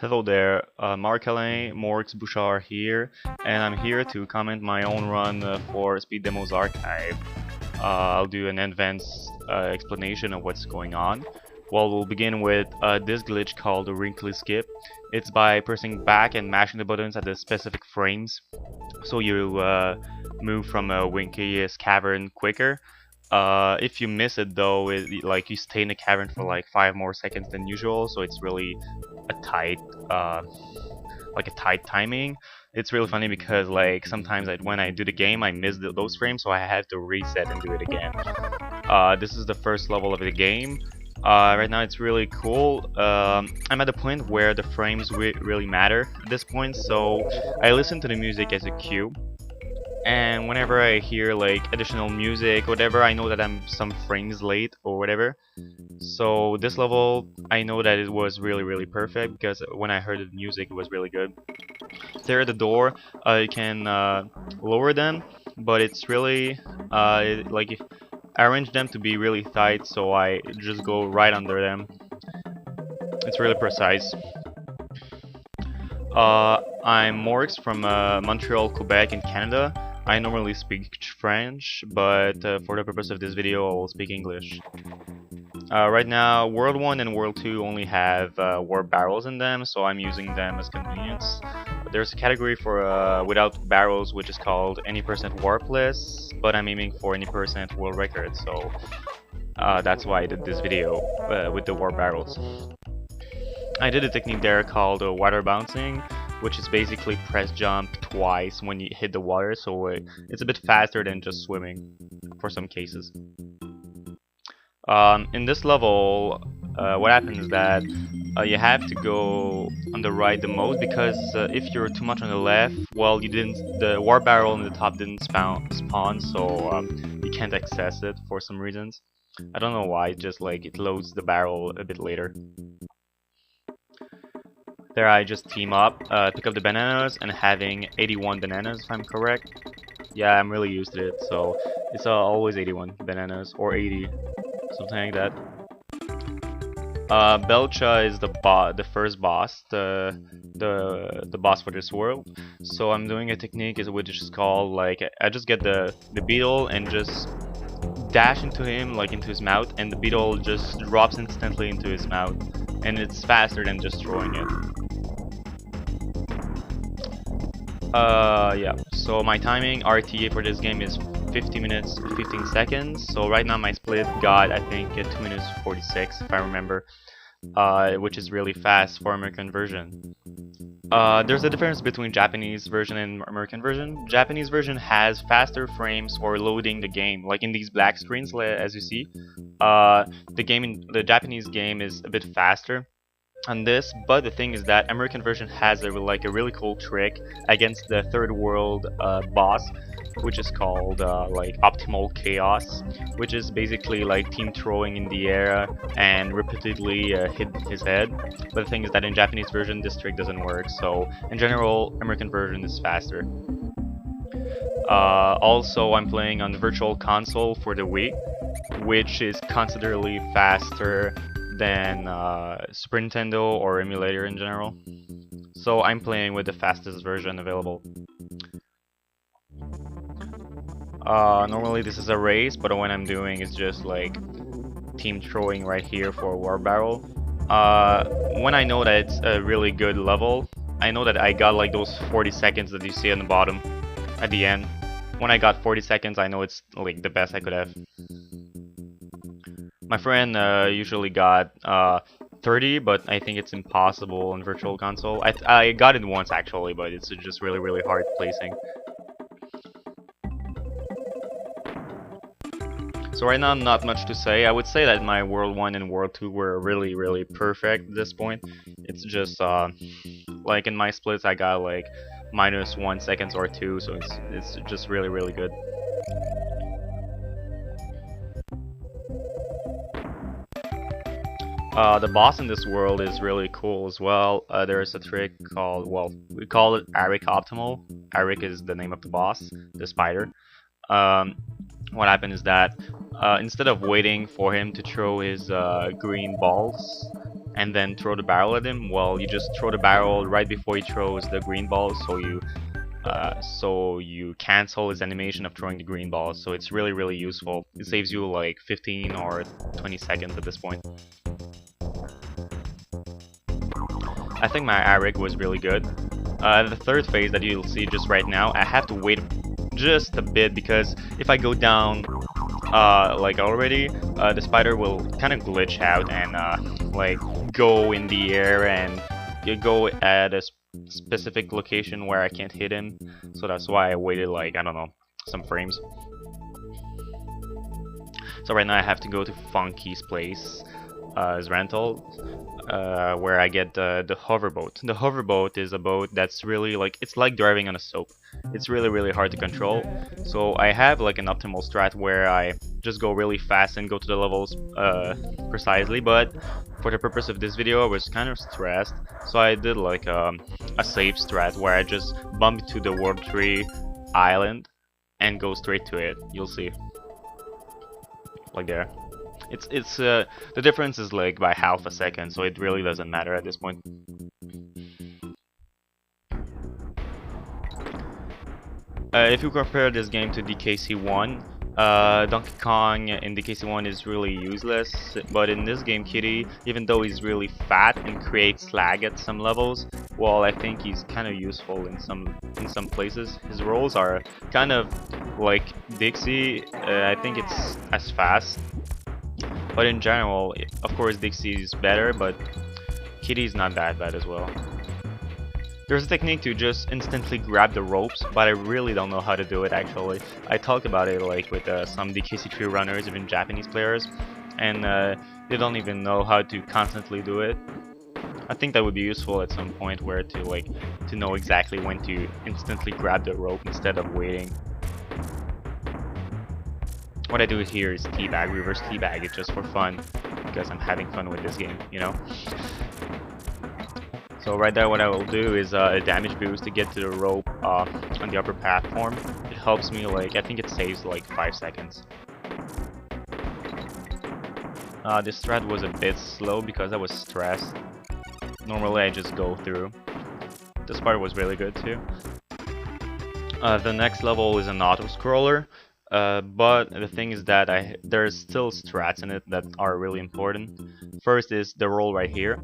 Hello there, Marc-Alain Morx Bouchard here, and I'm here to comment my own run for Speed Demos Archive. I'll do an advanced explanation of what's going on. Well, we'll begin with this glitch called the wrinkly skip. It's by pressing back and mashing the buttons at the specific frames, so you move from a winky cavern quicker. If you miss it though, like you stay in the cavern for like 5 more seconds than usual, so it's really a tight, tight timing. It's really funny because like sometimes when I do the game, I miss those frames, so I have to reset and do it again. This is the first level of the game. Right now it's really cool. I'm at the point where the frames really matter at this point, so I listen to the music as a cue. And whenever I hear like additional music, whatever, I know that I'm some frames late or whatever. So this level, I know that it was really perfect because when I heard the music, it was really good. There at the door, you can lower them, but it's really I arrange them to be really tight, so I just go right under them. It's really precise. I'm Morx from Montreal, Quebec in Canada. I normally speak French, but for the purpose of this video, I will speak English. Right now, World 1 and World 2 only have warp barrels in them, so I'm using them as convenience. There's a category for without barrels, which is called any percent warpless, but I'm aiming for any percent world record, so that's why I did this video with the warp barrels. I did a technique there called water bouncing, which is basically press jump twice when you hit the water, so it's a bit faster than just swimming for some cases. In this level, what happens is that you have to go on the right the most, because if you're too much on the left, well, the warp barrel on the top didn't spawn, so you can't access it for some reasons. I don't know why, just like it loads the barrel a bit later. There I just team up, pick up the bananas, and having 81 bananas if I'm correct. Yeah, I'm really used to it, so it's always 81 bananas, or 80, something like that. Belcha is the first boss, the boss for this world. So I'm doing a technique which is called, like, I just get the beetle and just dash into him, like into his mouth, and the beetle just drops instantly into his mouth, and it's faster than just throwing it. Yeah, so my timing RTA for this game is 50 minutes 15 seconds, so right now my split got, I think, 2 minutes 46 if I remember, which is really fast for American version. There's a difference between Japanese version and American version. Japanese version has faster frames for loading the game, like in these black screens as you see. The Japanese game is a bit faster on this, but the thing is that American version has a really cool trick against the third world boss, which is called like optimal chaos, which is basically like team throwing in the air and repeatedly hit his head. But the thing is that in Japanese version this trick doesn't work, so in general American version is faster. Also, I'm playing on the Virtual Console for the Wii, which is considerably faster than Super Nintendo or emulator in general. So I'm playing with the fastest version available. Normally this is a race, but what I'm doing is just like team throwing right here for a warp barrel. When I know that it's a really good level, I know that I got like those 40 seconds that you see on the bottom at the end. When I got 40 seconds, I know it's like the best I could have. My friend usually got 30, but I think it's impossible on Virtual Console. I got it once actually, but it's just really hard placing. So right now, not much to say. I would say that my World 1 and World 2 were really perfect at this point. It's just like in my splits, I got like -1 seconds or 2, so it's just really good. The boss in this world is really cool as well. There's a trick called, well, we call it Arik Optimal. Arik is the name of the boss, the spider. what happened is that instead of waiting for him to throw his green balls and then throw the barrel at him, well, you just throw the barrel right before he throws the green balls, so you cancel his animation of throwing the green balls. So it's really useful. It saves you like 15 or 20 seconds at this point. I think my ARIG was really good. The third phase that you'll see just right now, I have to wait just a bit because if I go down like already, the spider will kind of glitch out and like go in the air and you go at a specific location where I can't hit him. So that's why I waited like, I don't know, some frames. So right now I have to go to Funky's place as rental, where I get the hoverboat. The hoverboat is a boat that's really like, it's like driving on a soap. It's really hard to control. So I have like an optimal strat where I just go really fast and go to the levels precisely, but for the purpose of this video I was kind of stressed, so I did like a safe strat where I just bump to the World Tree Island and go straight to it. You'll see. Like there. It's the difference is like by half a second, so it really doesn't matter at this point. If you compare this game to DKC1, Donkey Kong in DKC1 is really useless, but in this game Kitty, even though he's really fat and creates lag at some levels, well, I think he's kind of useful in some places. His rolls are kind of like Dixie. I think it's as fast, but in general, of course, Dixie is better, but Kitty's not that bad as well. There's a technique to just instantly grab the ropes, but I really don't know how to do it actually. I talked about it like with some DKC3 runners, even Japanese players, and they don't even know how to constantly do it. I think that would be useful at some point where to know exactly when to instantly grab the rope instead of waiting. What I do here is teabag, reverse teabag it just for fun, because I'm having fun with this game, you know? So right there what I will do is a damage boost to get to the rope on the upper platform. It helps me like, I think it saves like 5 seconds. This strat was a bit slow because I was stressed. Normally I just go through. This part was really good too. The next level is an auto-scroller. But the thing is that there's still strats in it that are really important. First is the roll right here.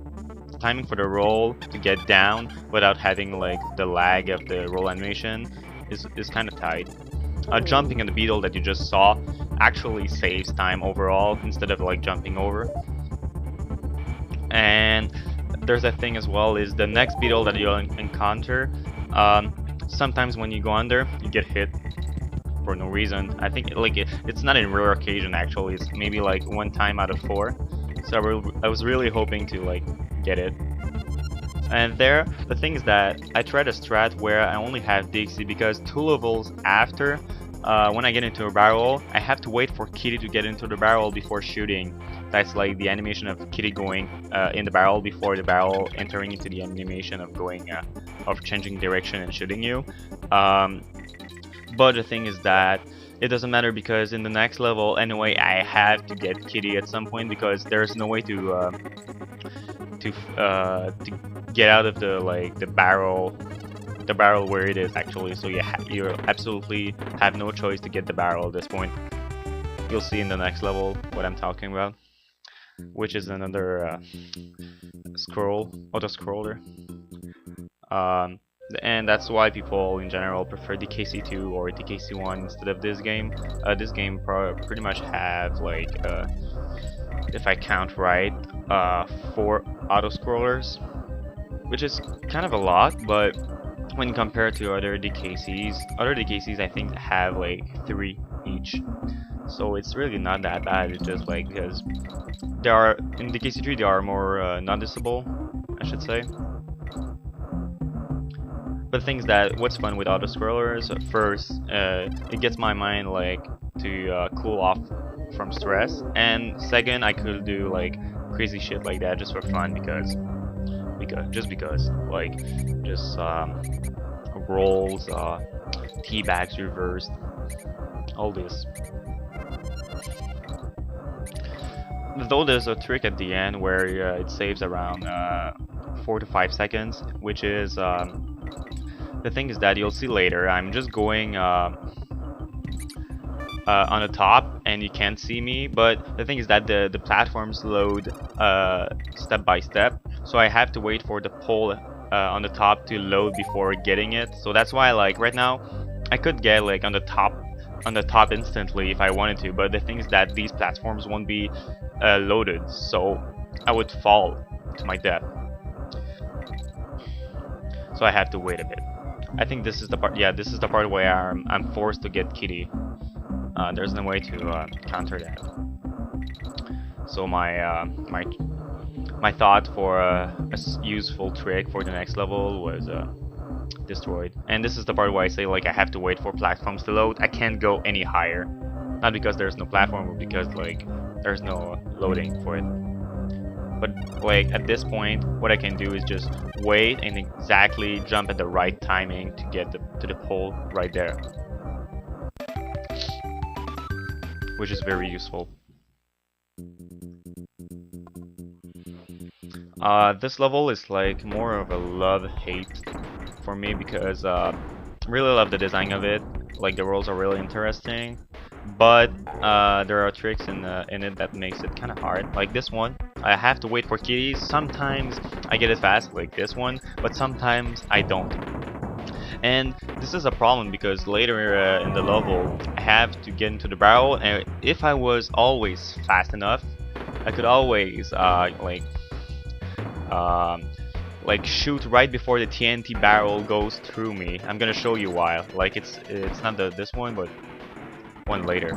Timing for the roll to get down without having like the lag of the roll animation is kind of tight. Jumping on the beetle that you just saw actually saves time overall instead of like jumping over. And there's a thing as well is the next beetle that you'll encounter. Sometimes when you go under, you get hit for no reason. I think it's not a rare occasion actually. It's maybe like 1 time out of 4. So I was really hoping to like get it. And there, the thing is that I tried a strat where I only have Dixie because 2 levels after, when I get into a barrel, I have to wait for Kitty to get into the barrel before shooting. That's like the animation of Kitty going in the barrel before the barrel entering into the animation of going of changing direction and shooting you. But the thing is that it doesn't matter because in the next level anyway I have to get Kitty at some point because there's no way to get out of the barrel where it is actually. So you absolutely have no choice to get the barrel at this point. You'll see in the next level what I'm talking about, which is another auto-scroller. And that's why people in general prefer DKC2 or DKC1 instead of this game. This game pretty much have like, if I count right, 4 auto-scrollers, which is kind of a lot, but when compared to other DKCs I think have like 3 each. So it's really not that bad. It's just like because in DKC3 they are more noticeable, I should say. But the thing is that what's fun with auto-scrollers, first, it gets my mind like to cool off from stress, and second, I could do like crazy shit like that just for fun because like just rolls, teabags reversed, all this. though there's a trick at the end where it saves around 4 to 5 seconds, which is the thing is that you'll see later. I'm just going on the top and you can't see me, but the thing is that the platforms load step by step, so I have to wait for the pole on the top to load before getting it. So that's why, like, right now I could get like on the top instantly if I wanted to, but the thing is that these platforms won't be loaded, so I would fall to my death. So I have to wait a bit. I think this is the part. Yeah, this is the part where I'm forced to get Kitty. There's no way to counter that. So my thought for a useful trick for the next level was destroyed. And this is the part where I say, like, I have to wait for platforms to load. I can't go any higher, not because there's no platform, but because like there's no loading for it. But like at this point, what I can do is just wait and exactly jump at the right timing to get to the pole right there, which is very useful. This level is like more of a love-hate for me because I really love the design of it. Like, the worlds are really interesting, but there are tricks in it that makes it kind of hard. Like this one, I have to wait for kitties. Sometimes I get it fast, like this one, but sometimes I don't. And this is a problem because later in the level, I have to get into the barrel, and if I was always fast enough, I could always like shoot right before the TNT barrel goes through me. I'm gonna show you why. Like it's not this one, but one later.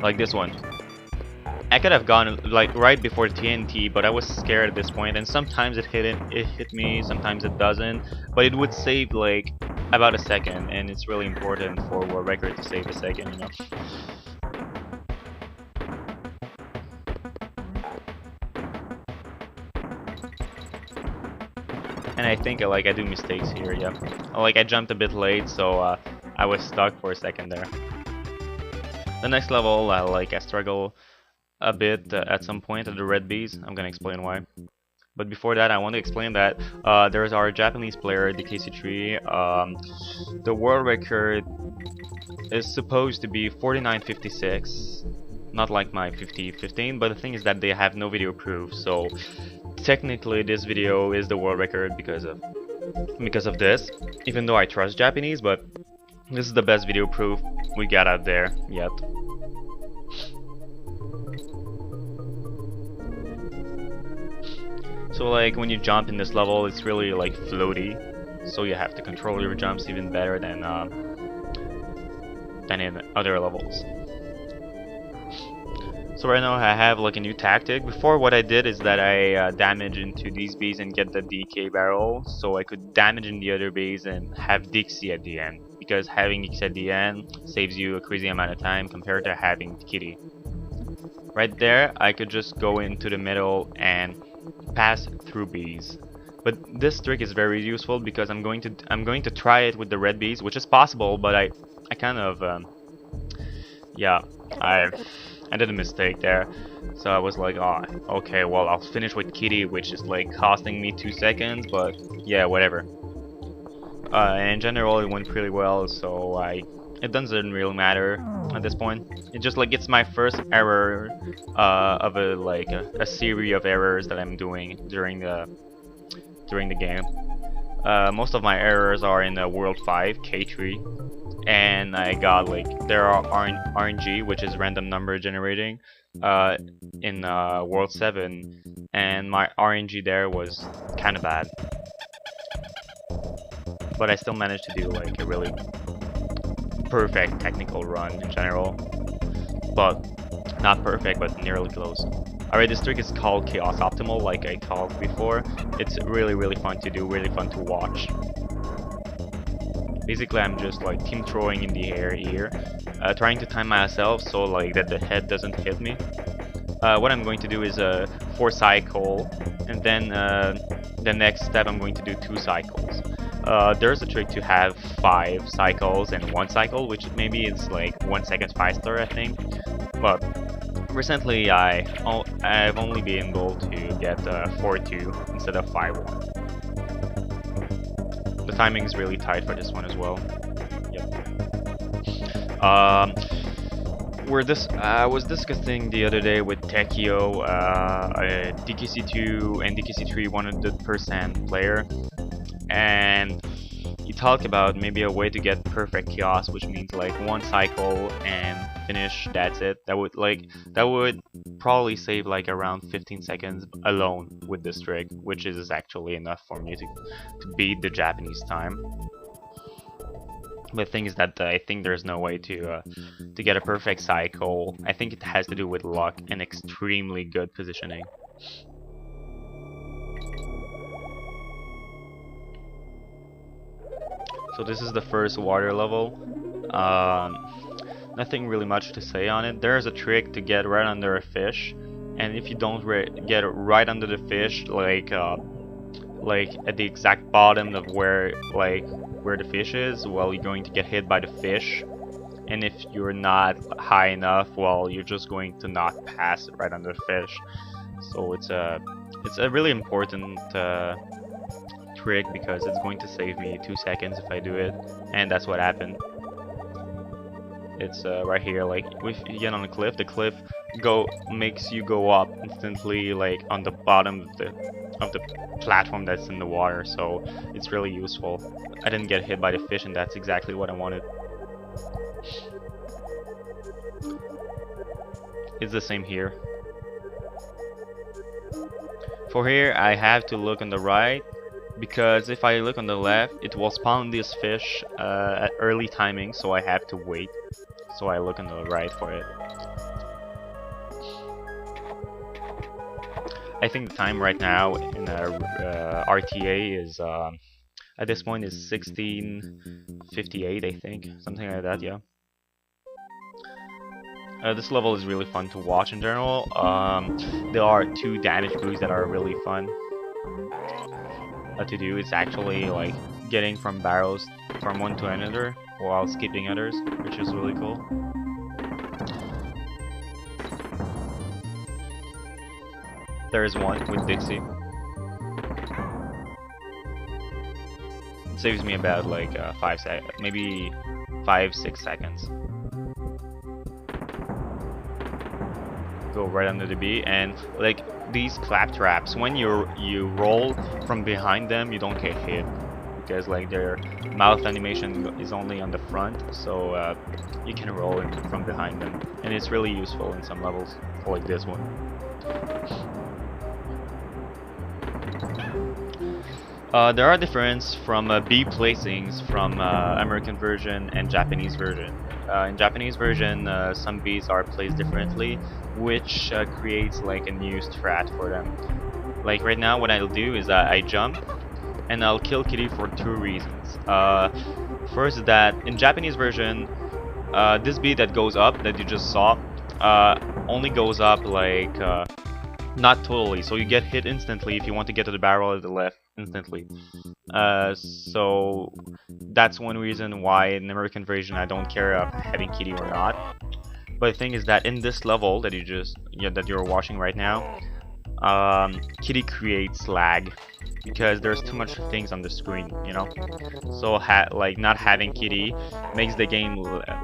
Like this one. I could have gone like right before TNT, but I was scared at this point, and sometimes it hit me, sometimes it doesn't, but it would save like about a second, and it's really important for world record to save a second, you know. And I think like I do mistakes here, yeah. Like I jumped a bit late, so I was stuck for a second there. The next level, I struggle a bit at some point at the red bees. I'm gonna explain why. But before that, I want to explain that there's our Japanese player, DKC3. The world record is supposed to be 49:56, not like my 50:15. But the thing is that they have no video proof, so technically this video is the world record because of this. Even though I trust Japanese, but this is the best video proof we got out there yet. So like when you jump in this level, it's really like floaty, so you have to control your jumps even better than in other levels. So right now I have like a new tactic. Before, what I did is that I damage into these bees and get the DK barrel, so I could damage in the other bees and have Dixie at the end, because having Dixie at the end saves you a crazy amount of time compared to having Kitty. Right there, I could just go into the middle and pass through bees. But this trick is very useful because I'm going to try it with the red bees, which is possible, but I kind of yeah, I did a mistake there. So I was like, oh, okay, well, I'll finish with Kitty, which is like costing me 2 seconds, but yeah, whatever. In general, it went pretty well, so it doesn't really matter at this point. It's just like it's my first error of a series of errors that I'm doing during the game. Most of my errors are in World 5, K3, and I got like there are RNG, which is random number generating, in World 7, and my RNG there was kind of bad, but I still managed to do like a really perfect technical run in general, but not perfect, but nearly close. Alright, this trick is called Chaos Optimal, like I talked before. It's really fun to do, really fun to watch. Basically, I'm just like team throwing in the air here, trying to time myself so like that the head doesn't hit me. What I'm going to do is 4 cycle, and then the next step I'm going to do 2 cycles. There's a trick to have 5 cycles and 1 cycle, which maybe is like 1 second faster, I think. But recently, I've only been able to get 4-2 instead of 5-1. The timing is really tight for this one as well. Yep. I was discussing the other day with Tekio, DKC2 and DKC3 100% player, and he talked about maybe a way to get perfect chaos, which means like 1 cycle and finish, that's it. That would probably save like around 15 seconds alone with this trick, which is actually enough for me to beat the Japanese time. But the thing is that I think there's no way to get a perfect cycle. I think it has to do with luck and extremely good positioning. So this is the first water level. Nothing really much to say on it. There's a trick to get right under a fish, and if you don't get right under the fish, like at the exact bottom of where the fish is, well, you're going to get hit by the fish. And if you're not high enough, well, you're just going to not pass right under the fish. So it's a really important trick because it's going to save me 2 seconds if I do it, and that's what happened. It's right here. Like if you get on the cliff makes you go up instantly, like on the bottom of the platform that's in the water. So it's really useful. I didn't get hit by the fish, and that's exactly what I wanted. It's the same here. For here, I have to look on the right, because if I look on the left, it will spawn this fish at early timing, so I have to wait. So I look on the right for it. I think the time right now in RTA is at this point is 16:58, I think, something like that. Yeah. This level is really fun to watch in general. There are 2 damage boosts that are really fun to do. It's actually like getting from barrels from one to another while skipping others, which is really cool. There is one with Dixie. It saves me about like 5 seconds, maybe 5-6 seconds. Go right under the B, and like these clap traps, when you roll from behind them, you don't get hit because like their mouth animation is only on the front, so you can roll in from behind them, and it's really useful in some levels like this one. There are differences from B placings from American version and Japanese version. In Japanese version, some Bs are placed differently, which creates like a new strat for them. Like right now, what I'll do is I jump, and I'll kill Kitty for 2 reasons. First is that in Japanese version, this B that goes up, that you just saw, only goes up like not totally, so you get hit instantly if you want to get to the barrel at the left instantly. So that's one reason why in the American version I don't care of having Kitty or not. But the thing is that in this level that that you're watching right now, Kitty creates lag because there's too much things on the screen, you know. So like not having Kitty makes the game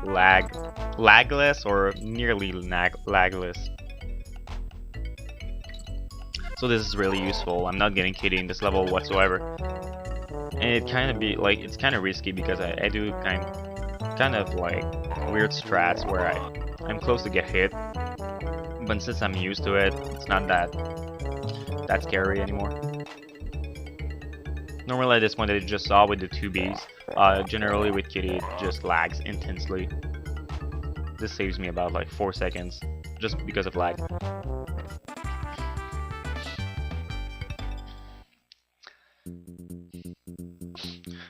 lagless or nearly lagless. So this is really useful. I'm not getting Kitty in this level whatsoever, and it's kind of risky because I do kind of like weird strats where I'm close to get hit, but since I'm used to it, it's not that scary anymore. Normally at this one that you just saw with the 2 Bs, generally with Kitty it just lags intensely. This saves me about like 4 seconds just because of lag.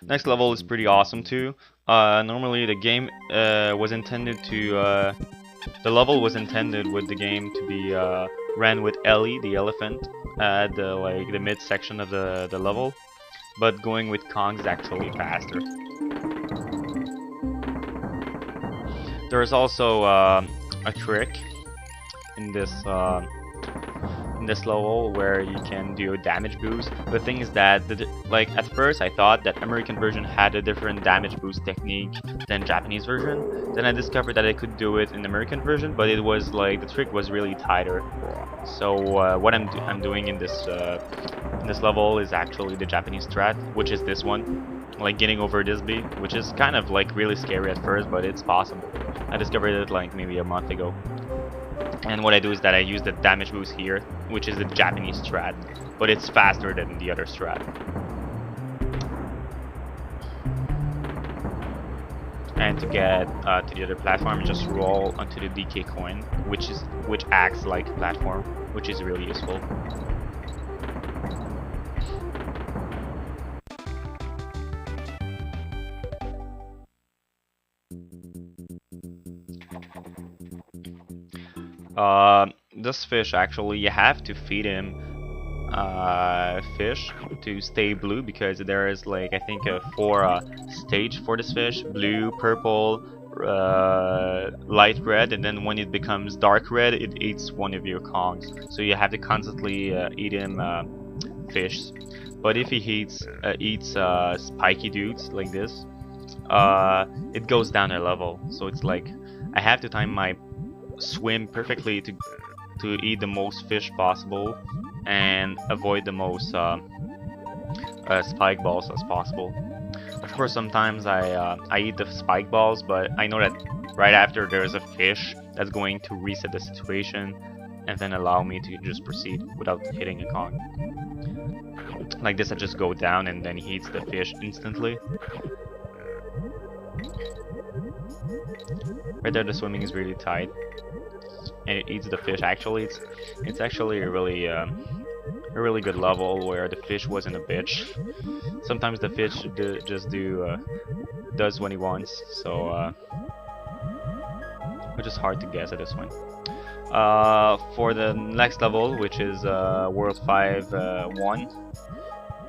Next level is pretty awesome too. Normally the game was intended to the level was intended with the game to be ran with Ellie the elephant at the mid section of the level, but going with Kongs is actually faster. There is also a trick in this level where you can do a damage boost. The thing is that like at first I thought that American version had a different damage boost technique than Japanese version. Then I discovered that I could do it in the American version, but it was like the trick was really tighter. So what I'm doing in this level is actually the Japanese strat, which is this one, like getting over this beat, which is kind of like really scary at first, but it's possible. I discovered it like maybe a month ago. And what I do is that I use the damage boost here, which is the Japanese strat, but it's faster than the other strat. And to get to the other platform, just roll onto the DK coin, which acts like a platform, which is really useful. This fish, actually, you have to feed him fish to stay blue, because there is like I think a 4 stage for this fish: blue, purple, light red, and then when it becomes dark red, it eats one of your Kongs. So you have to constantly eat him fish. But if he eats spiky dudes like this, it goes down a level. So it's like I have to time my swim perfectly to eat the most fish possible and avoid the most spike balls as possible. Of course, sometimes I eat the spike balls, but I know that right after there's a fish that's going to reset the situation and then allow me to just proceed without hitting a Kong. Like this, I just go down and then he eats the fish instantly. Right there, the swimming is really tight, and it eats the fish. Actually, it's actually a really good level where the fish wasn't a bitch. Sometimes the fish does what he wants, so which is hard to guess at this point. For the next level, which is World 5-1,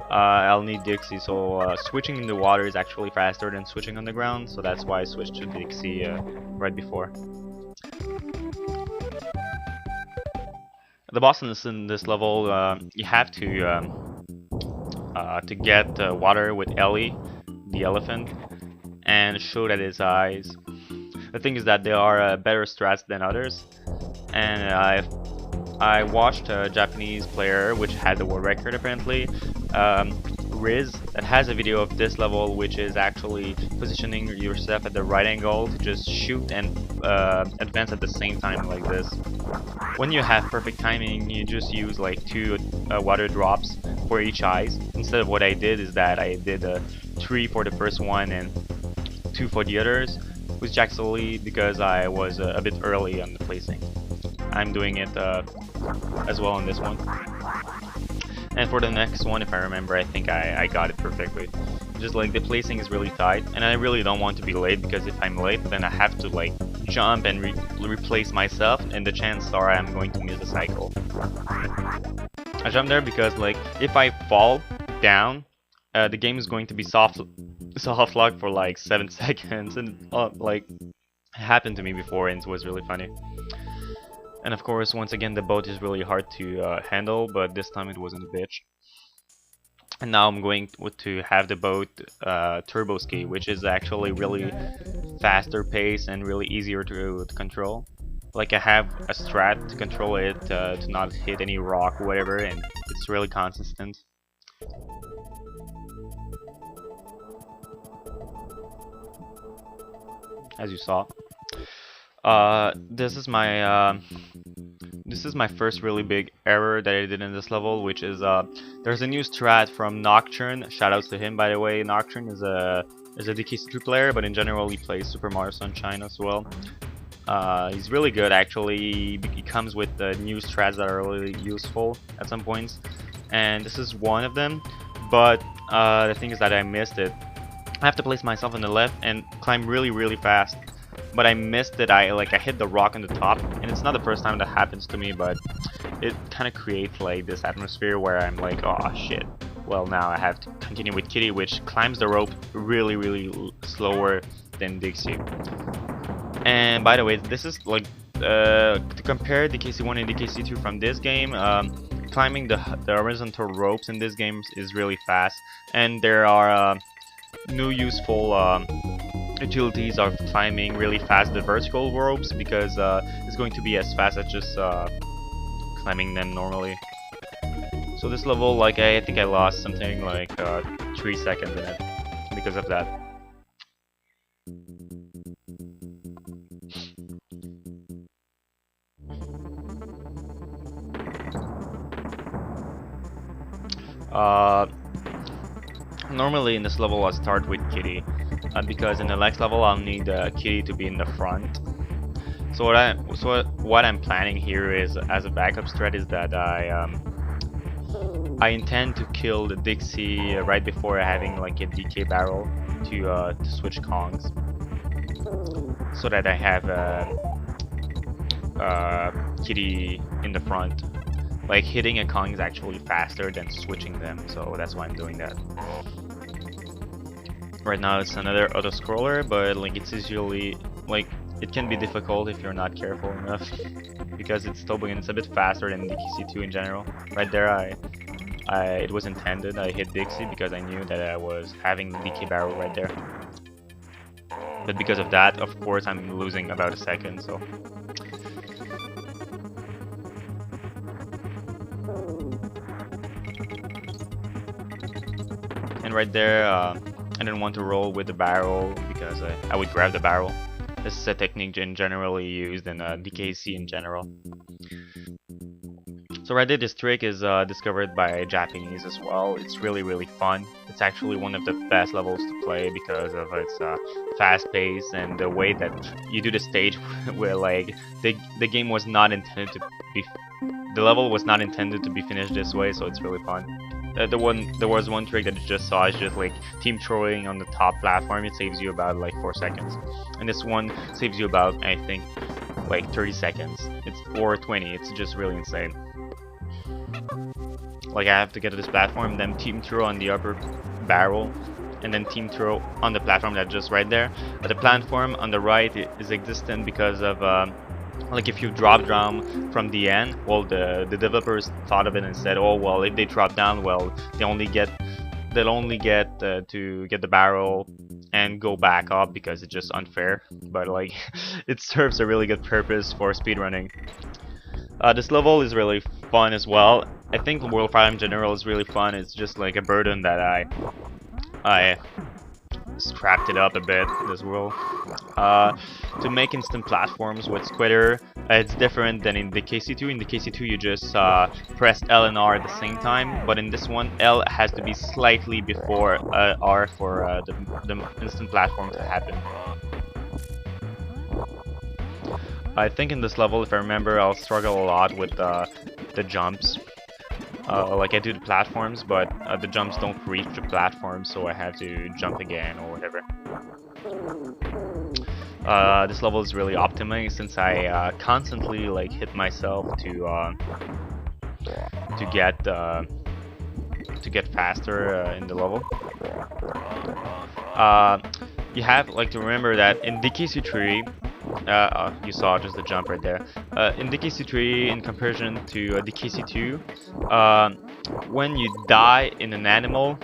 I'll need Dixie, so switching in the water is actually faster than switching on the ground, so that's why I switched to Dixie right before. The boss in this level, you have to get water with Ellie, the elephant, and shoot at his eyes. The thing is that there are better strats than others, and I watched a Japanese player which had the world record apparently, Riz, that has a video of this level, which is actually positioning yourself at the right angle to just shoot and advance at the same time like this. When you have perfect timing, you just use like 2 water drops for each eyes. Instead of what I did is that I did 3 for the first one and 2 for the others, which actually because I was a bit early on the placing. I'm doing it as well on this one. And for the next one, if I remember, I think I got it perfectly. Just like the placing is really tight, and I really don't want to be late, because if I'm late, then I have to like jump and replace myself, and the chances are I'm going to miss the cycle. I jump there because like if I fall down, the game is going to be soft lock for like 7 seconds, and like it happened to me before, and it was really funny. And of course, once again, the boat is really hard to handle, but this time it wasn't a bitch. And now I'm going to have the boat turbo ski, which is actually really faster pace and really easier to control. Like I have a strat to control it to not hit any rock or whatever, and it's really consistent. As you saw. This is my first really big error that I did in this level, which is there's a new strat from Nocturne. Shoutouts to him, by the way. Nocturne is a DK2 player, but in general he plays Super Mario Sunshine as well. He's really good actually. He comes with new strats that are really useful at some points, and this is one of them. But the thing is that I missed it. I have to place myself on the left and climb really fast. But I missed it. I hit the rock on the top, and it's not the first time that happens to me, but it kind of creates like this atmosphere where I'm like, oh shit, well, now I have to continue with Kitty, which climbs the rope really slower than Dixie. And by the way, this is like to compare DKC1 and DKC2 from this game. Climbing the horizontal ropes in this game is really fast, and there are new useful utilities of climbing really fast the vertical ropes, because it's going to be as fast as just climbing them normally. So this level, like, I think I lost something like 3 seconds in it because of that. Normally in this level I'll start with Kitty, because in the next level I'll need Kitty to be in the front. So what I'm planning here is, as a backup strat, is that I intend to kill the Dixie right before having like a DK barrel to switch Kongs, so that I have Kitty in the front. Like, hitting a Kong is actually faster than switching them, so that's why I'm doing that. Right now it's another auto-scroller, but like, it's usually, like, it can be difficult if you're not careful enough, because it's Toboggan. It's a bit faster than DKC2 in general. Right there, it was intended. I hit Dixie because I knew that I was having the DK barrel right there. But because of that, of course, I'm losing about a second, so. And right there, I didn't want to roll with the barrel because I would grab the barrel. This is a technique generally used in DKC in general. So right there, this trick is discovered by Japanese as well. It's really fun. It's actually one of the best levels to play because of its fast pace and the way that you do the stage where, like, the game was not intended to be, the level was not intended to be finished this way, so it's really fun. There was one trick that you just saw, is just like team throwing on the top platform. It saves you about like 4 seconds, and this one saves you about, I think, like 30 seconds. It's or 20. It's just really insane. Like, I have to get to this platform, then team throw on the upper barrel, and then team throw on the platform that's just right there. But the platform on the right is existent because of like, if you drop down from the end, well, the developers thought of it and said, oh well, if they drop down, well, they'll only get to get the barrel and go back up, because it's just unfair. But like, it serves a really good purpose for speedrunning. This level is really fun as well. I think World Fire in general is really fun. It's just like a burden that I scrapped it up a bit, this world. To make instant platforms with Squitter, it's different than in the KC2. In the KC2 you just press L and R at the same time, but in this one L has to be slightly before R for the instant platform to happen. I think in this level, if I remember, I'll struggle a lot with the jumps. Like, I do the platforms, but the jumps don't reach the platform, so I have to jump again or whatever. This level is really optimal since I constantly like hit myself to get faster in the level. You have like to remember that in DKC3, you saw just the jump right there. In DKC3, in comparison to DKC2, when you die in an animal,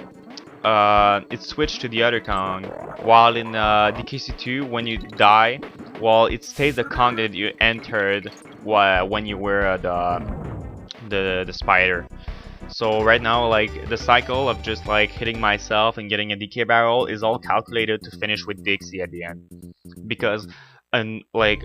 it switched to the other Kong, while in DKC2, when you die, well, it stays the Kong that you entered when you were the spider. So right now, like, the cycle of just like hitting myself and getting a DK barrel is all calculated to finish with Dixie at the end, because like,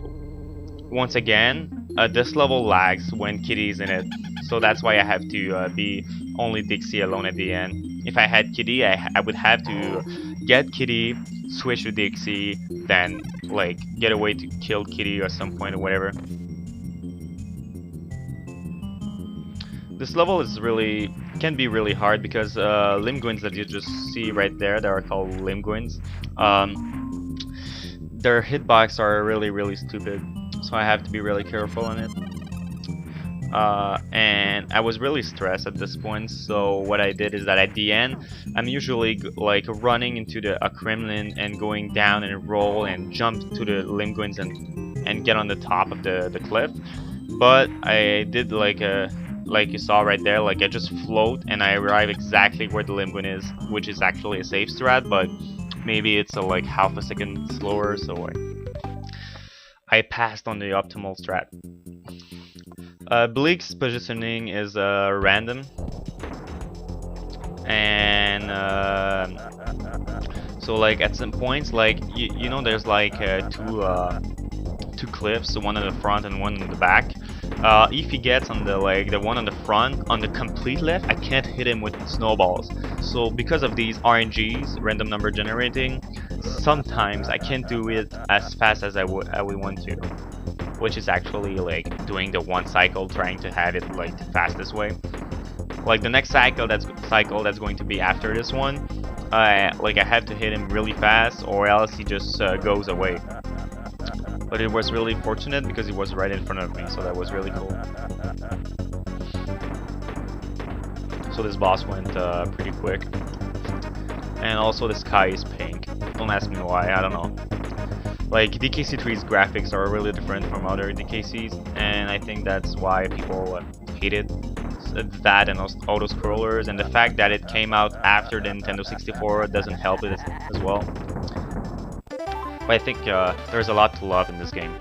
once again, this level lags when Kitty's in it, so that's why I have to be only Dixie alone at the end. If I had Kitty, I would have to get Kitty, switch to Dixie, then like get away to kill Kitty at some point or whatever. This level is can be really hard because Limguins that you just see right there, that are called Limguins, their hitbox are really stupid, so I have to be really careful on it. and I was really stressed at this point. So what I did is that at the end, I'm usually like running into a Kremlin and going down and roll and jump to the Limguins and get on the top of the cliff. But I did like you saw right there, like I just float and I arrive exactly where the Limguin is, which is actually a safe strat, but maybe it's like half a second slower, so I passed on the optimal strat. Bleak's positioning is random, and so like at some points, like you know, there's like two cliffs, one in the front and one in the back. If he gets on the one on the front, on the complete left, I can't hit him with snowballs. So because of these RNGs, random number generating, sometimes I can't do it as fast as I would want to, which is actually like doing the one cycle, trying to have it like the fastest way. Like the next cycle that's going to be after this one, like I have to hit him really fast, or else he just goes away. But it was really fortunate because he was right in front of me, so that was really cool. So this boss went pretty quick. And also the sky is pink. Don't ask me why, I don't know. Like DKC3's graphics are really different from other DKCs, and I think that's why people hate it. That and auto-scrollers, and the fact that it came out after the Nintendo 64 doesn't help it as well. But I think there's a lot to love in this game.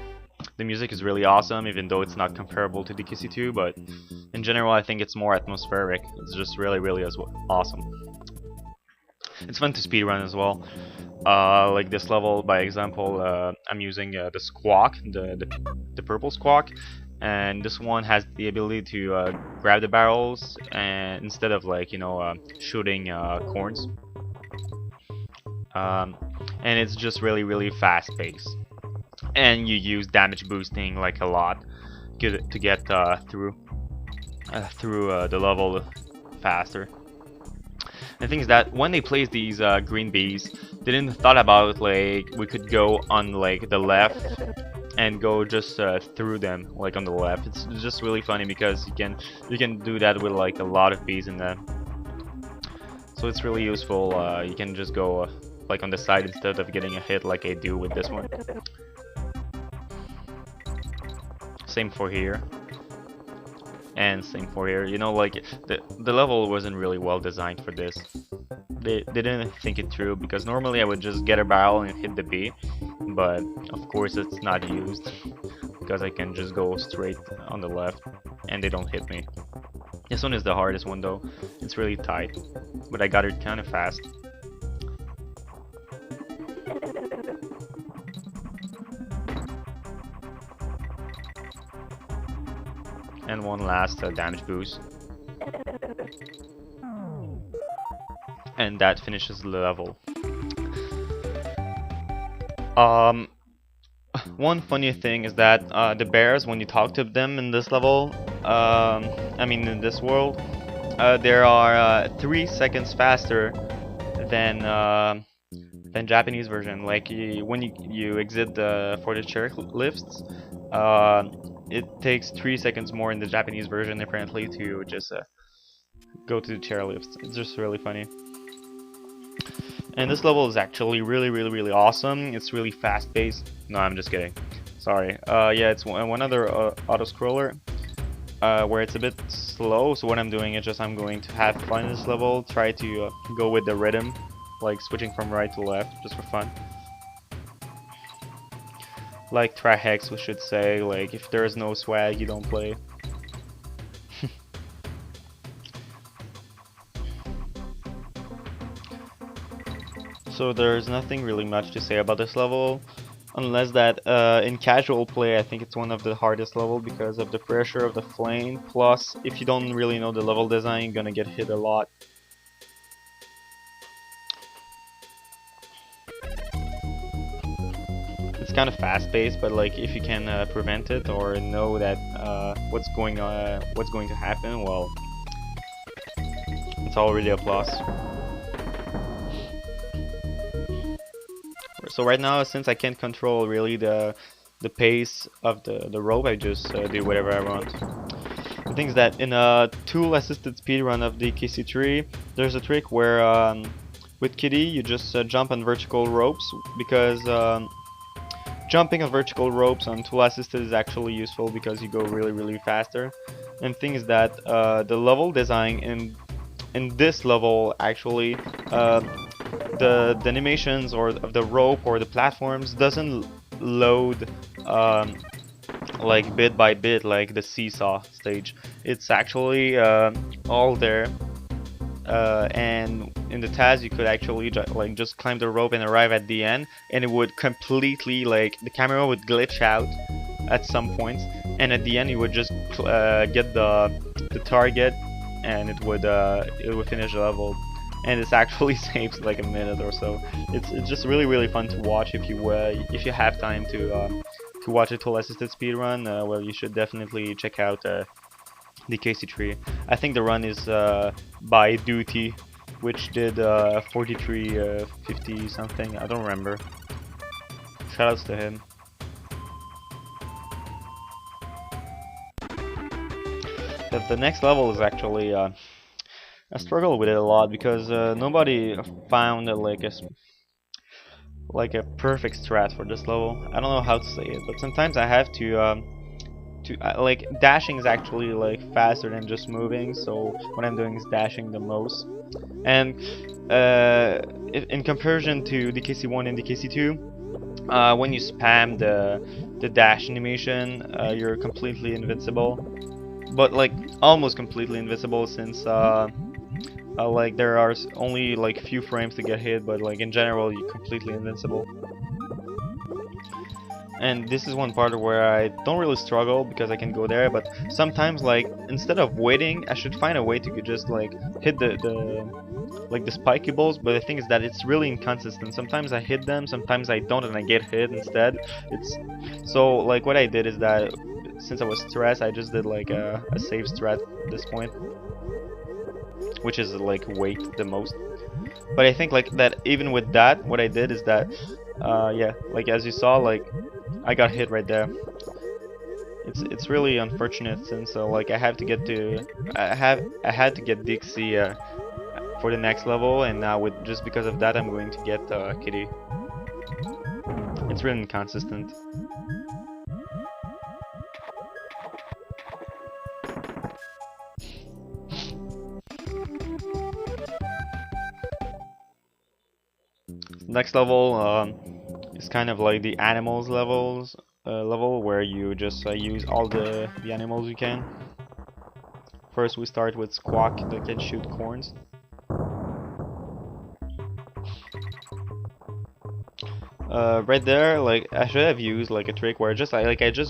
The music is really awesome, even though it's not comparable to DKC2, but in general I think it's more atmospheric. It's just really awesome. It's fun to speedrun as well. Like this level, by example, I'm using the squawk, the purple squawk, and this one has the ability to grab the barrels and instead of like, you know, shooting corns. And it's just really fast paced, and you use damage boosting like a lot to get through the level faster. The thing is that when they placed these green bees, they didn't thought about like we could go on like the left and go just through them, like on the left. It's just really funny because you can do that with like a lot of bees in them. So it's really useful. You can just go like on the side instead of getting a hit like I do with this one. Same for here. And same for here. You know, like the level wasn't really well designed for this. They didn't think it through, because normally I would just get a barrel and hit the bee, but of course it's not used because I can just go straight on the left and they don't hit me. This one is the hardest one though. It's really tight, but I got it kind of fast. And one last damage boost. And that finishes the level. One funny thing is that the bears, when you talk to them in this level, I mean in this world, there are 3 seconds faster than Japanese version. Like when you exit for the chair lifts, it takes 3 seconds more in the Japanese version apparently to just go to the chair lifts. It's just really funny. And this level is actually really awesome. It's really fast paced. No, I'm just kidding. Sorry. Yeah, it's one other auto scroller where it's a bit slow. So what I'm doing is just I'm going to have fun in this level. Try to go with the rhythm, like switching from right to left, just for fun. Like Trihex, we should say. Like if there is no swag, you don't play. So there's nothing really much to say about this level, unless that in casual play I think it's one of the hardest level because of the pressure of the flame, plus if you don't really know the level design you're gonna get hit a lot. It's kind of fast paced, but like if you can prevent it or know that what's going to happen, well, it's already a plus. So right now, since I can't control really the pace of the rope, I just do whatever I want. The thing is that in a tool-assisted speedrun of the KC3, there's a trick where with Kitty you just jump on vertical ropes, because jumping on vertical ropes on tool-assisted is actually useful because you go really faster. And the thing is that the level design in this level actually the animations or of the rope or the platforms doesn't load like bit by bit like the seesaw stage. It's actually all there, and in the TAS you could actually like just climb the rope and arrive at the end, and it would completely, like, the camera would glitch out at some points, and at the end you would just get the target, and it would finish the level. And this actually saves like a minute or so. It's just really fun to watch if you have time to watch a tool-assisted speedrun. Well, you should definitely check out the KC3. I think the run is by Duty, which did 43:50 something. I don't remember. Shoutouts to him. But the next level is actually I struggle with it a lot because nobody found like a perfect strat for this level. I don't know how to say it, but sometimes I have to like, dashing is actually like faster than just moving, so what I'm doing is dashing the most. And in comparison to DKC1 and DKC2, when you spam the dash animation, you're completely invincible, but like almost completely invincible, since like there are only like few frames to get hit, but like in general you're completely invincible. And this is one part where I don't really struggle because I can go there, but sometimes, like, instead of waiting, I should find a way to just like hit the spiky balls. But the thing is that it's really inconsistent. Sometimes I hit them, sometimes I don't, and I get hit instead. It's so, like, what I did is that since I was stressed, I just did like a save strat at this point, which is like wait the most. But I think like that even with that, what I did is that yeah, like as you saw, like I got hit right there. It's really unfortunate, since like I had to get Dixie for the next level, and now with just because of that I'm going to get Kitty. It's really inconsistent. Next level is kind of like the animals level, where you just use all the animals you can. First we start with Squawk that can shoot corns. Right there, like I should have used like a trick where I just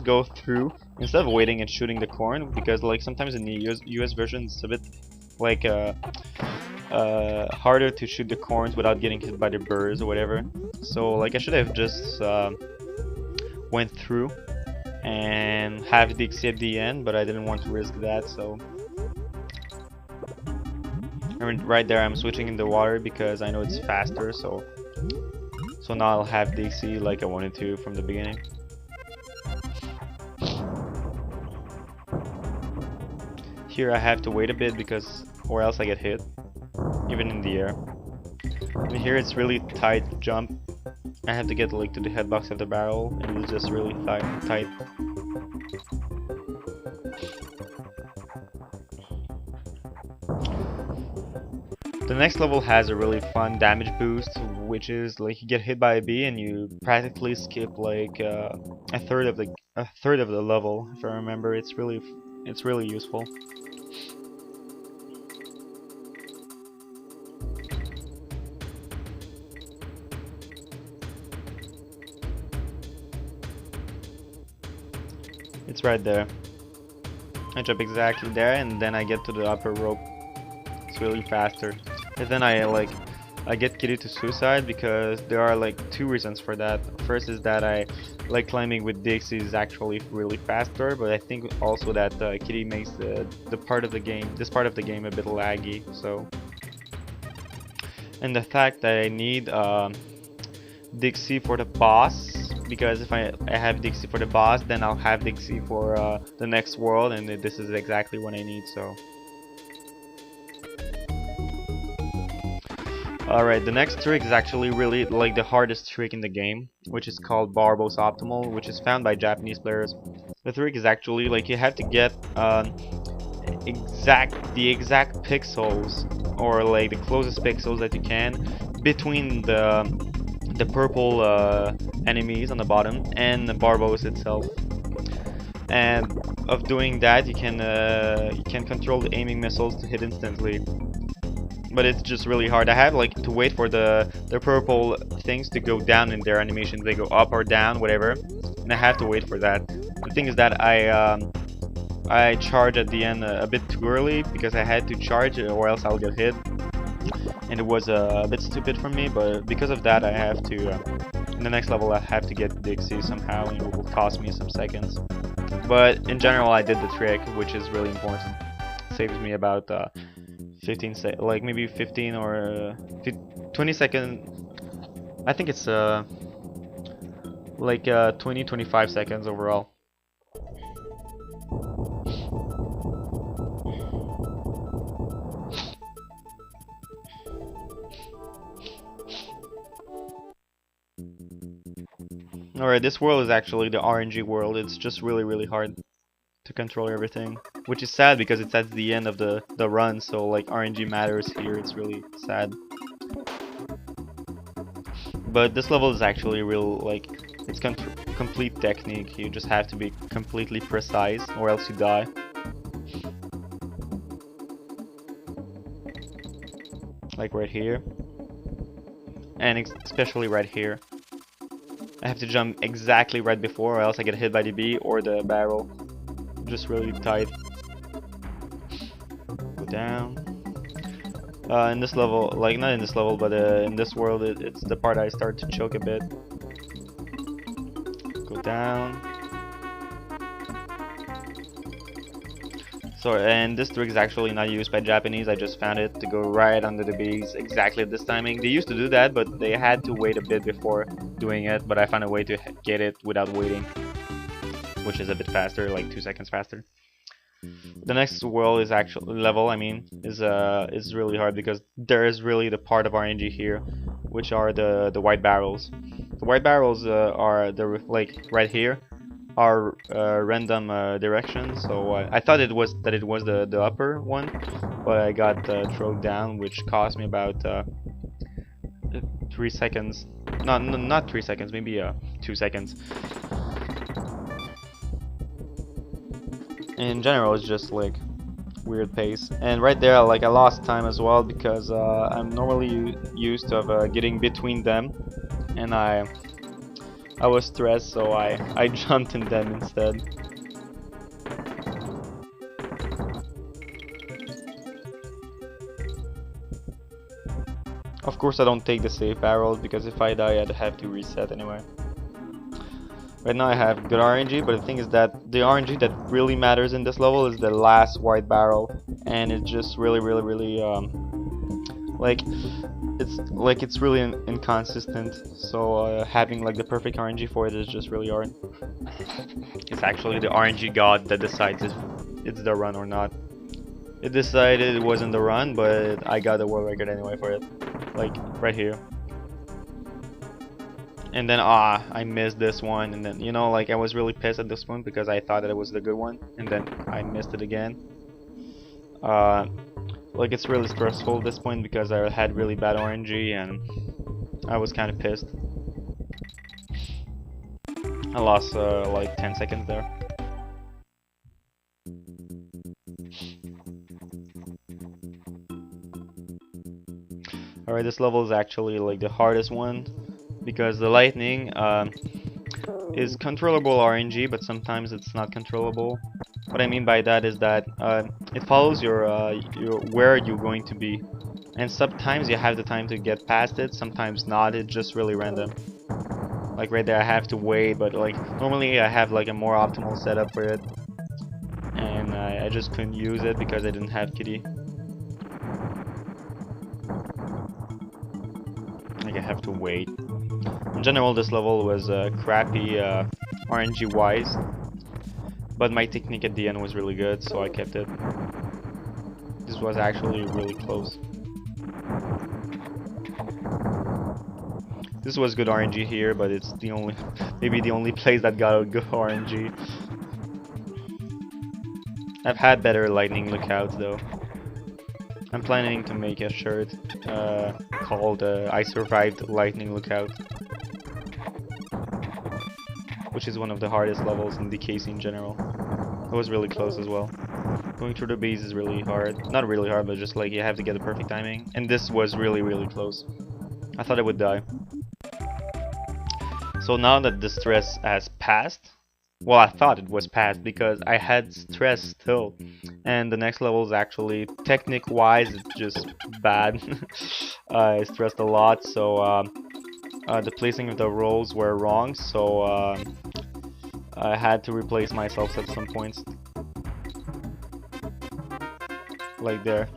go through instead of waiting and shooting the corn, because like sometimes in the US version it's a bit like harder to shoot the corns without getting hit by the birds or whatever. So like I should have just went through and have Dixie at the end, but I didn't want to risk that, so I mean, right there I'm switching in the water because I know it's faster, so now I'll have Dixie like I wanted to from the beginning. Here I have to wait a bit because or else I get hit, even in the air. And here it's really tight jump. I have to get like to the headbox of the barrel, and it's just really tight. The next level has a really fun damage boost, which is like you get hit by a bee and you practically skip like a third of the level. If I remember, it's really useful. It's right there. I jump exactly there, and then I get to the upper rope. It's really faster. And then I get Kitty to suicide because there are like two reasons for that. First is that I like climbing with Dixie is actually really faster, but I think also that Kitty makes this part of the game a bit laggy. So, and the fact that I need Dixie for the boss because if I have Dixie for the boss, then I'll have Dixie for the next world, and this is exactly what I need. So alright, the next trick is actually really like the hardest trick in the game, which is called Barbos Optimal, which is found by Japanese players. The trick is actually like you have to get the exact pixels, or like the closest pixels that you can, between the purple enemies on the bottom and the Barbos itself. And of doing that, you can control the aiming missiles to hit instantly. But it's just really hard. I have like to wait for the purple things to go down in their animations. They go up or down, whatever, and I have to wait for that. The thing is that I charge at the end a bit too early because I had to charge or else I'll get hit, and it was a bit stupid for me. But because of that, I have to in the next level I have to get Dixie somehow, and it will cost me some seconds. But in general, I did the trick, which is really important. It saves me about 15 like maybe 15 or 20 seconds. I think it's like 20-25 seconds overall. Alright, this world is actually the RNG world. It's just really hard to control everything, which is sad because it's at the end of the run, so like RNG matters here. It's really sad. But this level is actually real, like it's complete technique. You just have to be completely precise or else you die. Like right here, and especially right here. I have to jump exactly right before, or else I get hit by the bee or the barrel. Just really tight. Go down. In this level, like not in this level, but in this world, it's the part I start to choke a bit. Go down. So, and this trick is actually not used by Japanese. I just found it to go right under the bees exactly at this timing. They used to do that, but they had to wait a bit before doing it. But I found a way to get it without waiting, which is a bit faster, like 2 seconds faster. The next world is actually level, I mean, is really hard because there is really the part of RNG here, which are the white barrels. The white barrels are like right here are random directions. So I thought it was the upper one, but I got thrown down, which cost me about 3 seconds. Not 3 seconds, maybe 2 seconds. In general, it's just like weird pace, and right there like I lost time as well because I'm normally used to getting between them, and I was stressed, so I jumped in them instead. Of course I don't take the safe barrels because if I die I'd have to reset anyway. Right now I have good RNG, but the thing is that the RNG that really matters in this level is the last white barrel, and it's just really like it's really inconsistent. So having like the perfect RNG for it is just really hard. It's actually the RNG god that decides if it's the run or not. It decided it wasn't the run, but I got the world record anyway for it, like right here. And then I missed this one, and then you know, like I was really pissed at this one because I thought that it was the good one, and then I missed it again. Like it's really stressful at this point because I had really bad RNG and I was kind of pissed. I lost like 10 seconds there. Alright, this level is actually like the hardest one, because the lightning is controllable RNG, but sometimes it's not controllable. What I mean by that is that it follows your where you're going to be, and sometimes you have the time to get past it, sometimes not. It's just really random. Like right there, I have to wait, but like normally I have like a more optimal setup for it, and I just couldn't use it because I didn't have Kitty. Like I have to wait. In general, this level was crappy RNG wise, but my technique at the end was really good, so I kept it. This was actually really close. This was good RNG here, but it's the only, maybe the only place that got a good RNG. I've had better lightning lookouts though. I'm planning to make a shirt called I Survived Lightning Lookout, which is one of the hardest levels in DKC in general. It was really close as well. Going through the base is really hard. Not really hard, but just like you have to get the perfect timing. And this was really, really close. I thought I would die. So now that the stress has passed, well, I thought it was passed because I had stress still. And the next level is actually, technique-wise, it's just bad. I stressed a lot, so the placing of the rolls were wrong, so I had to replace myself at some points. Like there.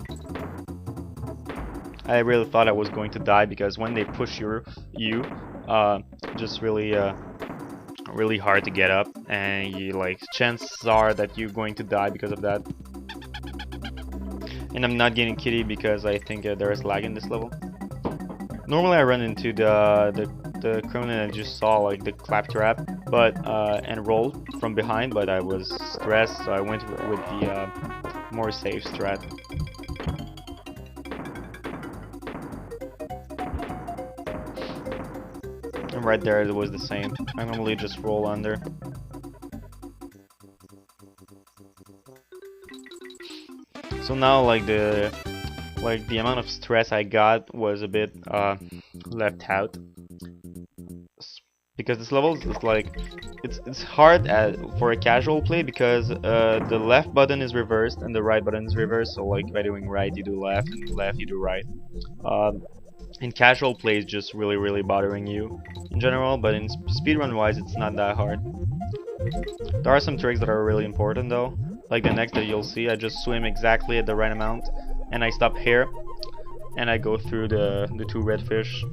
I really thought I was going to die because when they push you just really really hard to get up, and you like chances are that you're going to die because of that. And I'm not getting kitty because I think there is lag in this level. Normally I run into the criminal I just saw, like the claptrap, but and roll from behind, but I was stressed, so I went with the more safe strat. And right there it was the same. I normally just roll under. So now like the amount of stress I got was a bit left out, because this level is like it's hard for a casual play because the left button is reversed and the right button is reversed. So like by doing right you do left, and left you do right. In casual play it's just really bothering you in general, but in speedrun wise it's not that hard. There are some tricks that are really important though. Like the next that you'll see, I just swim exactly at the right amount, and I stop here, and I go through the two red fish.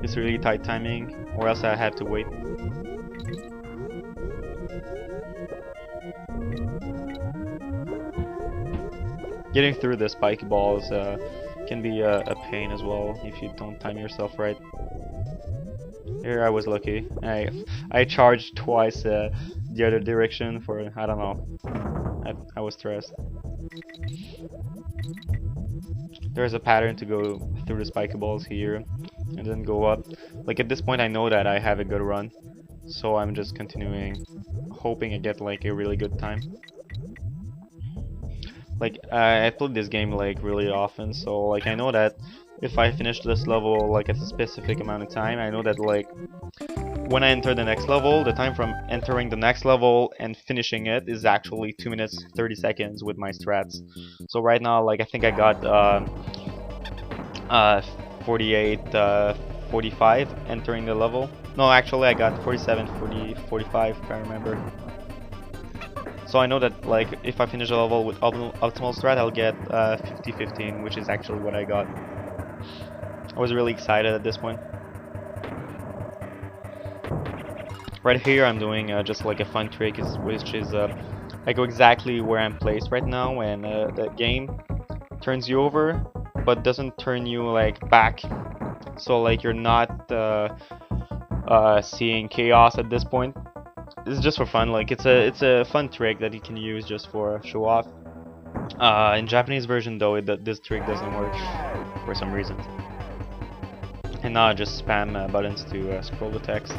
It's really tight timing, or else I have to wait. Getting through the spiky balls can be a pain as well if you don't time yourself right. Here I was lucky. I charged twice the other direction for, I don't know. I was stressed. There's a pattern to go through the spiky balls here and then go up. Like at this point I know that I have a good run, so I'm just continuing, hoping I get like a really good time. Like I played this game like really often, so like I know that if I finish this level like at a specific amount of time, I know that like when I enter the next level, the time from entering the next level and finishing it is actually 2 minutes 30 seconds with my strats. So right now, like I think I got 48, 45 entering the level. No, actually I got 47, 40, 45 if I remember. So I know that like if I finish a level with optimal strat, I'll get 50-15, which is actually what I got. I was really excited at this point. Right here I'm doing just like a fun trick, which is I go exactly where I'm placed right now, and the game turns you over but doesn't turn you like back, so like you're not seeing chaos at this point. It's just for fun, like it's a fun trick that you can use just for show off. In Japanese version though, this trick doesn't work for some reason. And now I just spam buttons to scroll the text.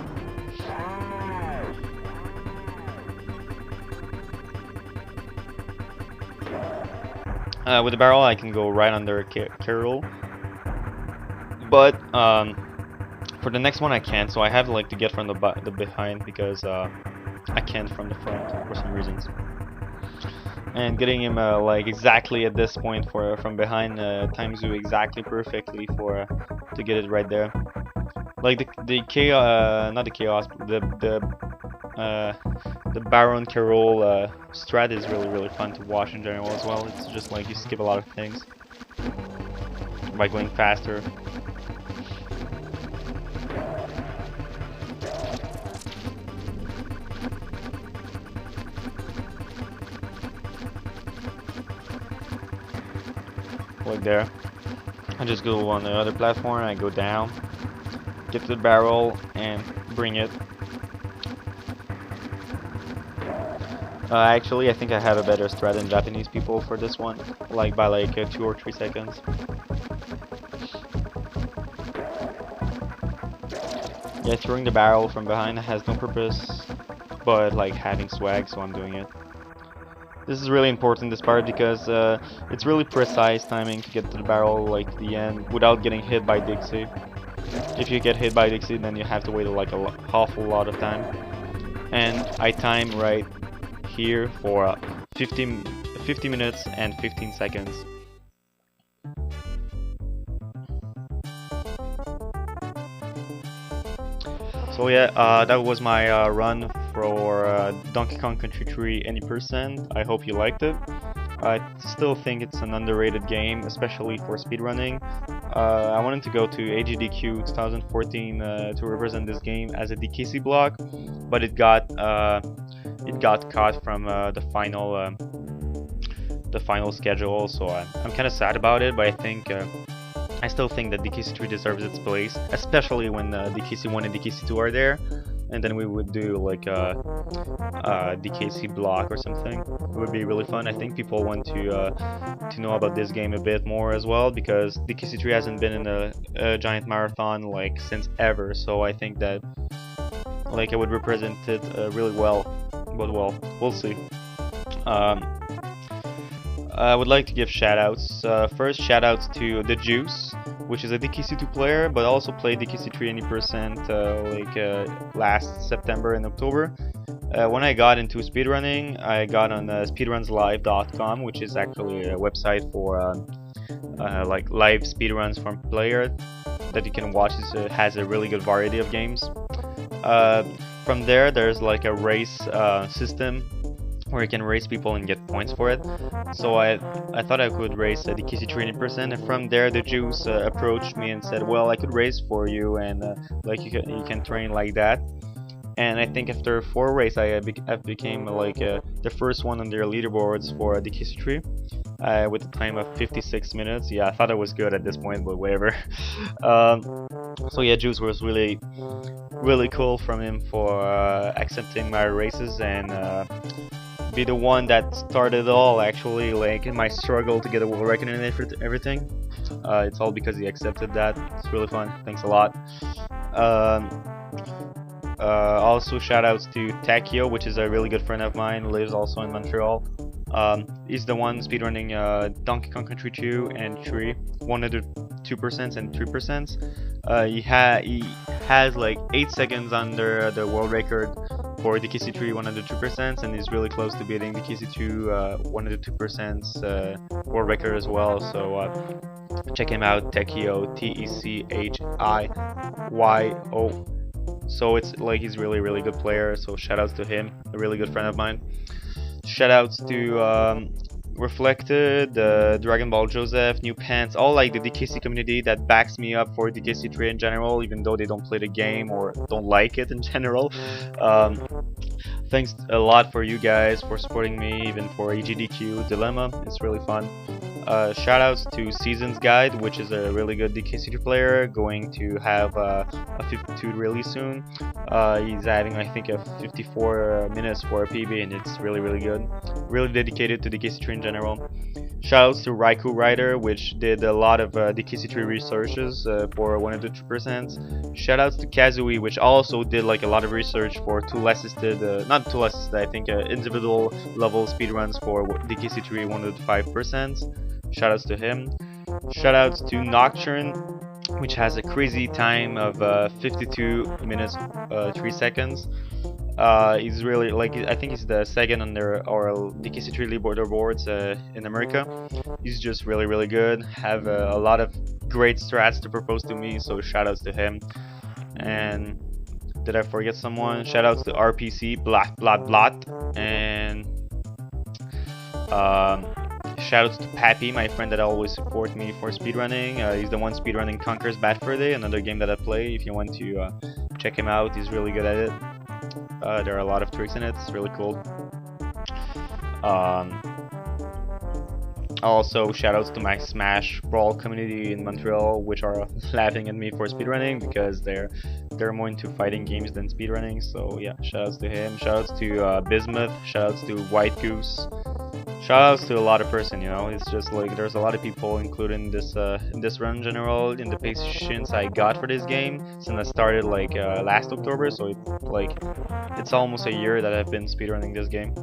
With the barrel I can go right under Carol, but for the next one I can't, so I have like to get from the behind because I can't from the front for some reasons. And getting him like exactly at this point from behind times you exactly perfectly to get it right there. Like the chaos, not the chaos, the Baron Carol strat is really fun to watch in general as well. It's just like you skip a lot of things by going faster. like there. I just go on the other platform, I go down, get to the barrel, and bring it. Actually, I think I have a better strat than Japanese people for this one, like by like 2 or 3 seconds. Yeah, throwing the barrel from behind has no purpose, but like having swag, so I'm doing it. This is really important, this part, because it's really precise timing to get to the barrel like to the end without getting hit by Dixie. If you get hit by Dixie, then you have to wait like a awful lot of time. And I time right here for 50 minutes and 15 seconds. So yeah, that was my run for Donkey Kong Country 3 Any%. I hope you liked it. I still think it's an underrated game, especially for speedrunning. I wanted to go to AGDQ 2014 to represent this game as a DKC block, but it got caught from the final schedule, so I'm kind of sad about it. But I still think that DKC3 deserves its place, especially when DKC1 and DKC2 are there, and then we would do like a DKC block or something. It would be really fun. I think people want to know about this game a bit more as well, because DKC3 hasn't been in a giant marathon like since ever. So I think that like I would represent it really well. But well, we'll see. I would like to give shoutouts. First, shoutouts to The Juice, which is a DKC2 player, but also played DKC3 Any% last September and October. When I got into speedrunning, I got on speedrunslive.com, which is actually a website for like live speedruns from player that you can watch. It has a really good variety of games. From there's like a race system where you can race people and get points for it. So I thought I could race the DKC3 Any%, and from there the Juice approached me and said, well, I could race for you, and like you can train like that. And I think after 4 races I became like the first one on their leaderboards for DKC3 with a time of 56 minutes. Yeah, I thought I was good at this point, but whatever. So yeah, Juice was really cool from him for accepting my races and be the one that started it all, actually, like in my struggle to get a world record and everything. It's all because he accepted that. It's really fun. Thanks a lot. Also shoutouts to Takio, which is a really good friend of mine, lives also in Montreal. He's the one speedrunning Donkey Kong Country 2 and 3, 102% and 3%. He has like 8 seconds under the world record for DKC3 102%, and he's really close to beating DKC2 102% world record as well. So check him out, Tekio, Techhiyo. So it's like he's really good player. So shoutouts to him, a really good friend of mine. Shoutouts to Reflected, Dragon Ball Joseph, New Pants, all like the DKC community that backs me up for DKC3 in general, even though they don't play the game or don't like it in general. Thanks a lot for you guys for supporting me, even for AGDQ Dilemma. It's really fun. Shoutouts to Seasons Guide, which is a really good DKC2 player, going to have a 52 release soon. He's having, I think, a 54 minutes for a PB, and it's really good. Really dedicated to DKC3 in general. Shoutouts to Raikou Rider, which did a lot of DKC3 researches for 102%. Shoutouts to Kazooie, which also did like a lot of research for tool-assisted, not tool-assisted, I think individual level speedruns for DKC3 105%. Shoutouts to him. Shoutouts to Nocturne, which has a crazy time of 52 minutes 3 seconds. He's really like, I think he's the second on their DKC3 leaderboards in America. He's just really good. Have a lot of great strats to propose to me, so shoutouts to him. And did I forget someone? Shoutouts to RPC Blot, and shoutouts to Pappy, my friend that always supports me for speedrunning. He's the one speedrunning Conker's Bad Fur Day, another game that I play. If you want to check him out, he's really good at it. There are a lot of tricks in it. It's really cool. Also, shoutouts to my Smash Brawl community in Montreal, which are laughing at me for speedrunning because they're more into fighting games than speedrunning. So yeah, shoutouts to him. Shoutouts to Bismuth. Shoutouts to White Goose. Shoutouts to a lot of person. You know, it's just like there's a lot of people, including this run in general, in the patience I got for this game since I started like last October. So it's almost a year that I've been speedrunning this game.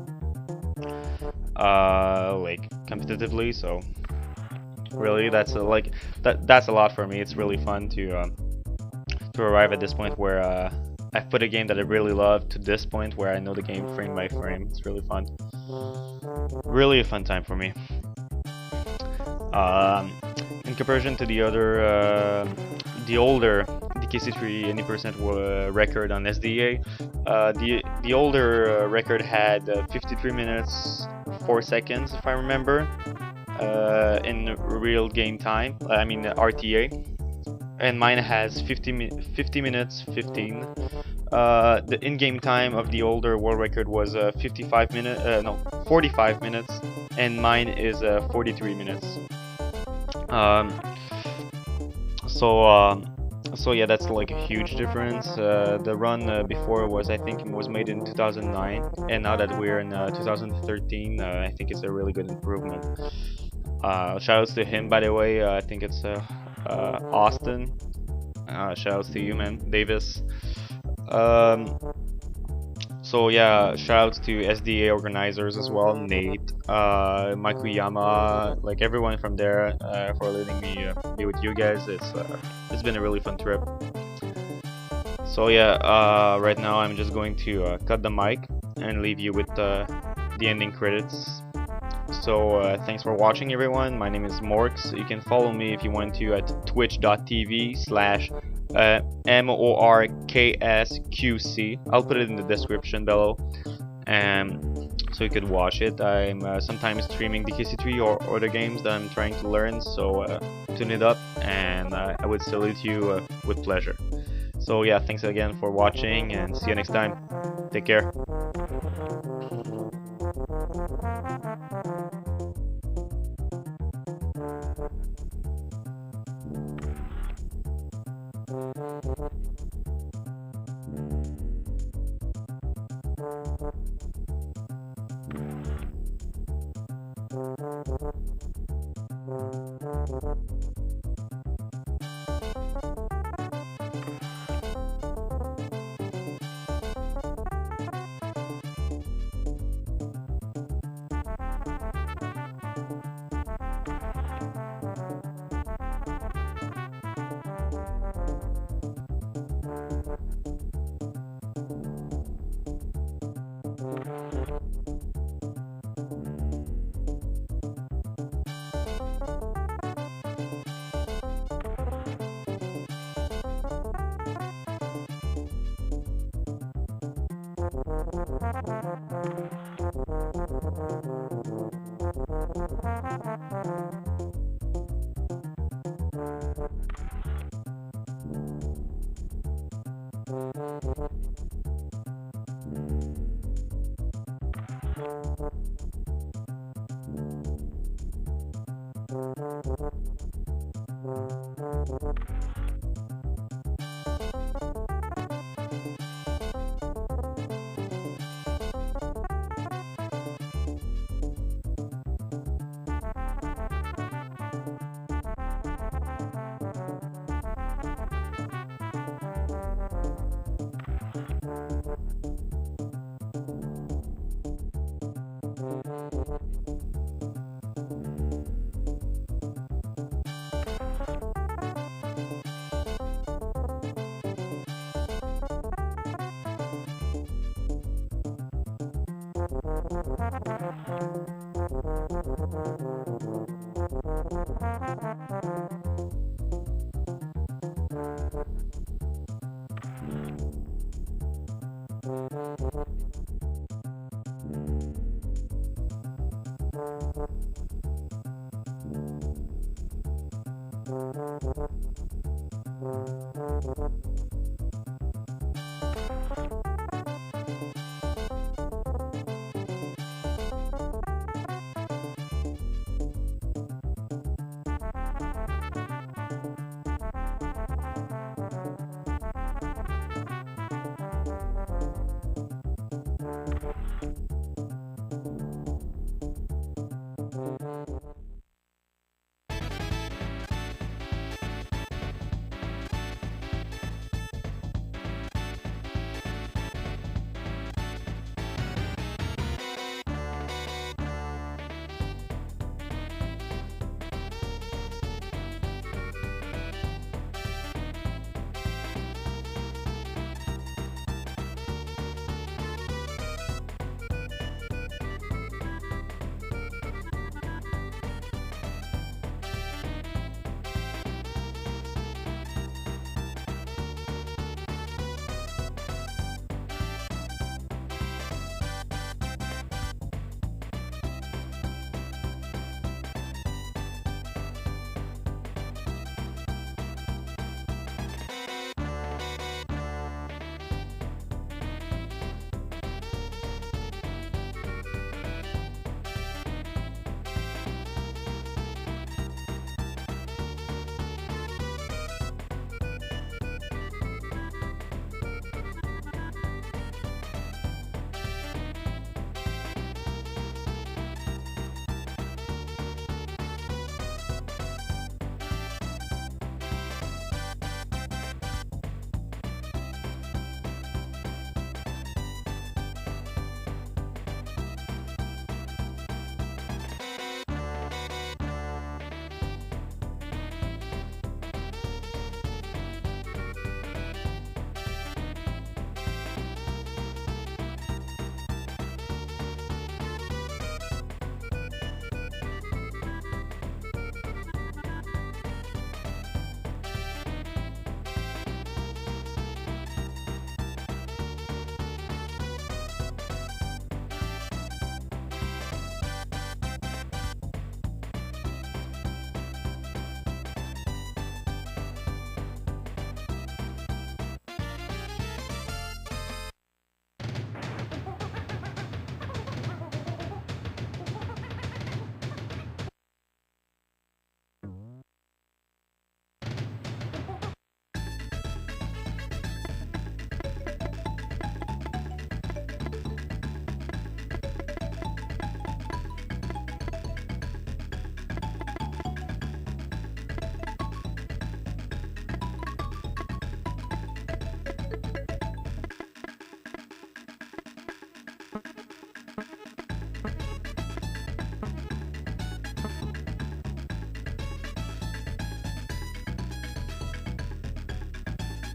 Like competitively, so really that's that's a lot for me. It's really fun to arrive at this point where I've put a game that I really love to this point where I know the game frame by frame. It's really fun, really a fun time for me. In comparison to the other the older DKC3 80% record on SDA, the older record had 53 minutes 4 seconds, if I remember, in real game time. I mean RTA, and mine has 50 minutes 15. The in-game time of the older world record was 45 minutes, and mine is 43 minutes. So yeah, that's like a huge difference. The run before was, I think, was made in 2009, and now that we're in 2013, I think it's a really good improvement. Shoutouts to him, by the way. I think it's Austin. Shoutouts to you, man, Davis. So yeah, shoutouts to SDA organizers as well, Nate, Makuyama, like everyone from there, for letting me be with you guys. It's been a really fun trip. So yeah, right now I'm just going to cut the mic and leave you with the ending credits. So thanks for watching, everyone. My name is Morks. You can follow me if you want to at twitch.tv/MORKSQC. I'll put it in the description below, so you could watch it. I'm sometimes streaming DKC3 or other games that I'm trying to learn, so tune it up, and I would salute you with pleasure. So yeah, thanks again for watching, and see you next time. Take care.